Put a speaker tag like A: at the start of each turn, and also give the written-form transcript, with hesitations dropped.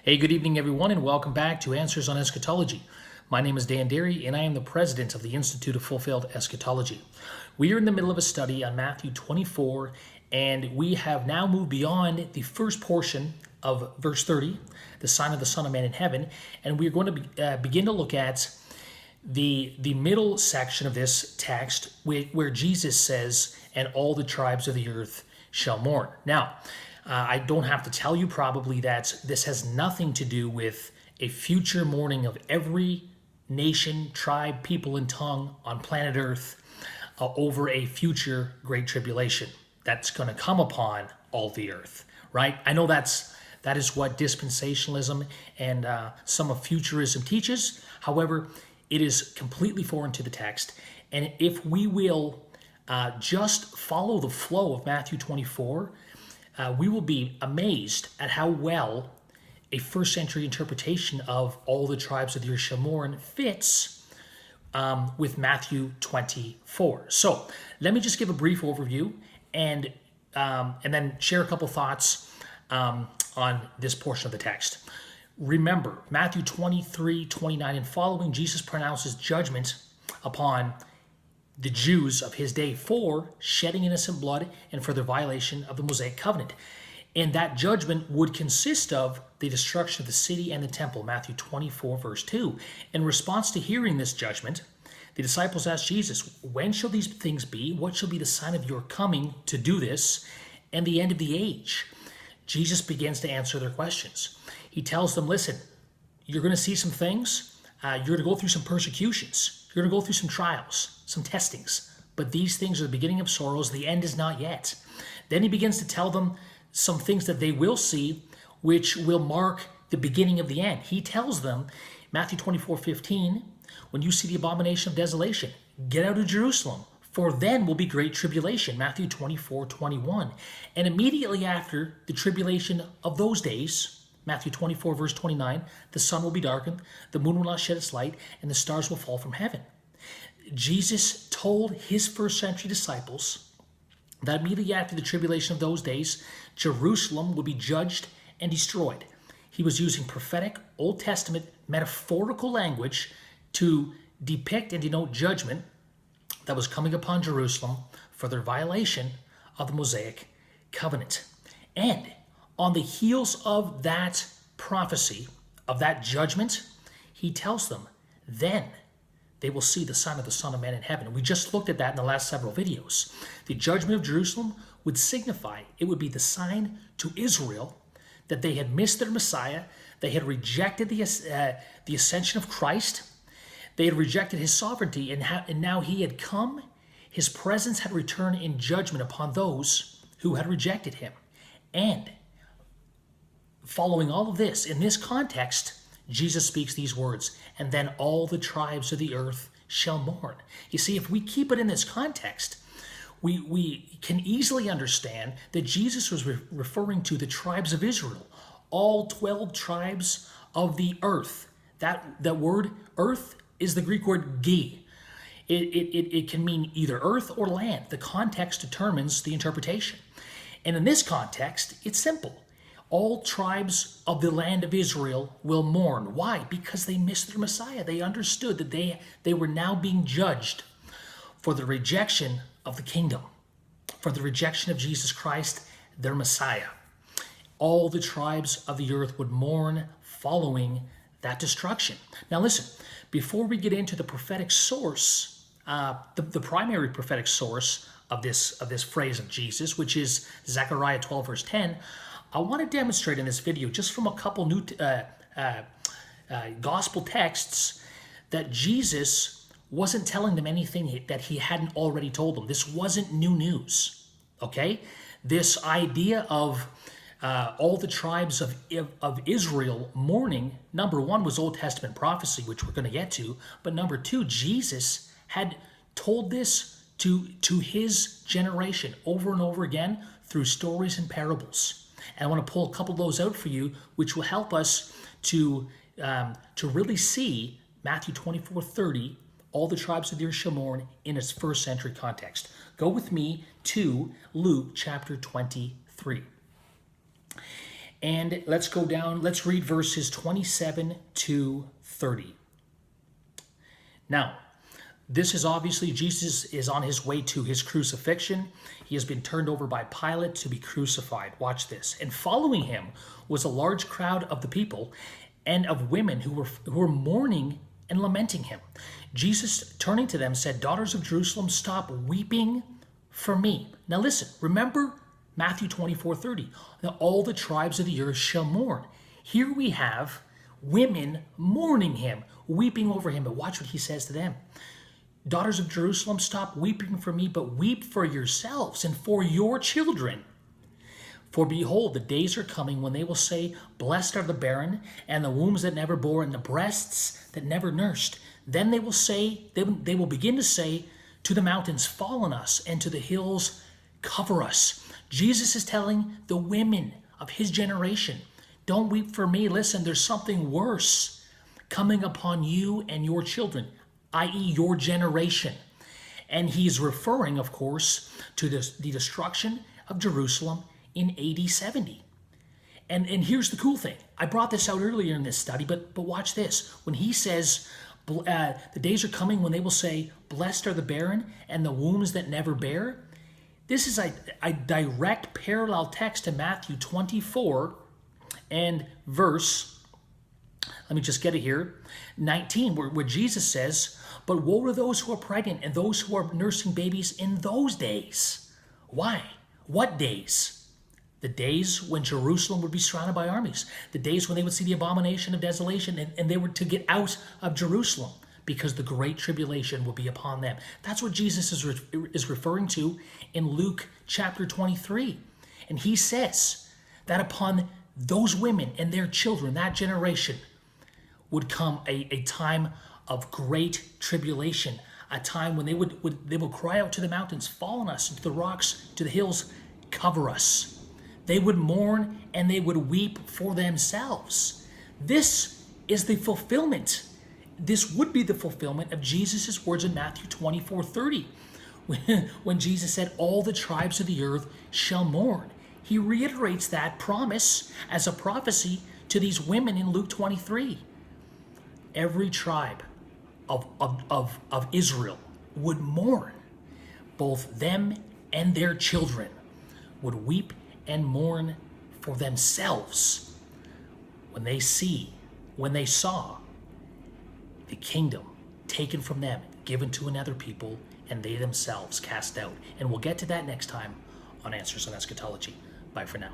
A: Hey, good evening, everyone, and welcome back to Answers on Eschatology. My name is Dan Derry, and I am the president of the Institute of Fulfilled Eschatology. We are in the middle of a study on Matthew 24, and we have now moved beyond the first portion of verse 30, the sign of the Son of Man in heaven, and we are going to begin to look at the middle section of this text where Jesus says, "And all the tribes of the earth shall mourn." Now, I don't have to tell you probably that this has nothing to do with a future mourning of every nation, tribe, people, and tongue on planet Earth over a future great tribulation that's going to come upon all the earth, right? I know that is what dispensationalism and some of futurism teaches. However, it is completely foreign to the text. And if we will just follow the flow of Matthew 24, we will be amazed at how well a first century interpretation of all the tribes of the earth shall mourn fits with Matthew 24. So let me just give a brief overview and then share a couple thoughts on this portion of the text. Remember, Matthew 23, 29 and following, Jesus pronounces judgment upon the Jews of his day for shedding innocent blood and for their violation of the Mosaic covenant. And that judgment would consist of the destruction of the city and the temple, Matthew 24, verse 2. In response to hearing this judgment, the disciples asked Jesus, "When shall these things be? What shall be the sign of your coming to do this and the end of the age?" Jesus begins to answer their questions. He tells them, listen, you're going to see some things. You're going to go through some persecutions. You're going to go through some trials, some testings. But these things are the beginning of sorrows. The end is not yet. Then he begins to tell them some things that they will see, which will mark the beginning of the end. He tells them, Matthew 24:15, when you see the abomination of desolation, get out of Jerusalem, for then will be great tribulation, Matthew 24:21. And immediately after the tribulation of those days, Matthew 24, verse 29, the sun will be darkened, the moon will not shed its light, and the stars will fall from heaven. Jesus told his first century disciples that immediately after the tribulation of those days, Jerusalem would be judged and destroyed. He was using prophetic, Old Testament, metaphorical language to depict and denote judgment that was coming upon Jerusalem for their violation of the Mosaic covenant. And on the heels of that prophecy, of that judgment, he tells them, then they will see the sign of the Son of Man in heaven. We just looked at that in the last several videos. The judgment of Jerusalem would signify, it would be the sign to Israel that they had missed their Messiah, they had rejected the ascension of Christ, they had rejected his sovereignty, and now he had come, his presence had returned in judgment upon those who had rejected him. And following all of this, in this context, Jesus speaks these words, "And then all the tribes of the earth shall mourn." You see, if we keep it in this context, we can easily understand that Jesus was referring to the tribes of Israel, all 12 tribes of the earth. That word earth is the Greek word gi. It can mean either earth or land. The context determines the interpretation. And in this context, it's simple. All tribes of the land of Israel will mourn. Why? Because they missed their Messiah. They understood that they were now being judged for the rejection of the kingdom, for the rejection of Jesus Christ, their Messiah. All the tribes of the earth would mourn following that destruction. Now listen, before we get into the prophetic source, the primary prophetic source of this phrase of Jesus, which is Zechariah 12, verse 10, I want to demonstrate in this video, just from a couple new gospel texts, that Jesus wasn't telling them anything that he hadn't already told them. This wasn't new news, okay? This idea of all the tribes of Israel mourning, number one, was Old Testament prophecy, which we're going to get to, but number two, Jesus had told this to his generation over and over again through stories and parables. And I want to pull a couple of those out for you, which will help us to really see Matthew 24:30, all the tribes of the earth shall mourn, in its first century context. Go with me to Luke chapter 23. And let's go down, let's read verses 27 to 30. Now, this is obviously, Jesus is on his way to his crucifixion. He has been turned over by Pilate to be crucified. Watch this. And following him was a large crowd of the people and of women who were mourning and lamenting him. Jesus, turning to them, said, "Daughters of Jerusalem, stop weeping for me." Now listen, remember Matthew 24:30. Now all the tribes of the earth shall mourn. Here we have women mourning him, weeping over him. But watch what he says to them. "Daughters of Jerusalem, stop weeping for me, but weep for yourselves and for your children. For behold, the days are coming when they will say, blessed are the barren, and the wombs that never bore, and the breasts that never nursed. Then they will say, they will begin to say to the mountains, fall on us, and to the hills, cover us." Jesus is telling the women of his generation, don't weep for me. Listen, there's something worse coming upon you and your children, i.e. your generation. And he's referring, of course, to the destruction of Jerusalem in AD 70. And here's the cool thing. I brought this out earlier in this study, but watch this. When he says, the days are coming when they will say, blessed are the barren and the wombs that never bear. This is a direct parallel text to Matthew 24 and verse, let me just get it here, 19, where Jesus says, "But woe to those who are pregnant and those who are nursing babies in those days." Why? What days? The days when Jerusalem would be surrounded by armies. The days when they would see the abomination of desolation and they were to get out of Jerusalem because the great tribulation will be upon them. That's what Jesus is referring to in Luke chapter 23. And he says that upon those women and their children, that generation, would come a time of great tribulation, a time when they would cry out to the mountains, fall on us, and to the rocks, to the hills, cover us. They would mourn and they would weep for themselves. This is the fulfillment. This would be the fulfillment of Jesus' words in Matthew 24:30, when Jesus said, all the tribes of the earth shall mourn. He reiterates that promise as a prophecy to these women in Luke 23. Every tribe of Israel would mourn. Both them and their children would weep and mourn for themselves when they saw the kingdom taken from them, given to another people, and they themselves cast out. And we'll get to that next time on Answers on Eschatology. Bye for now.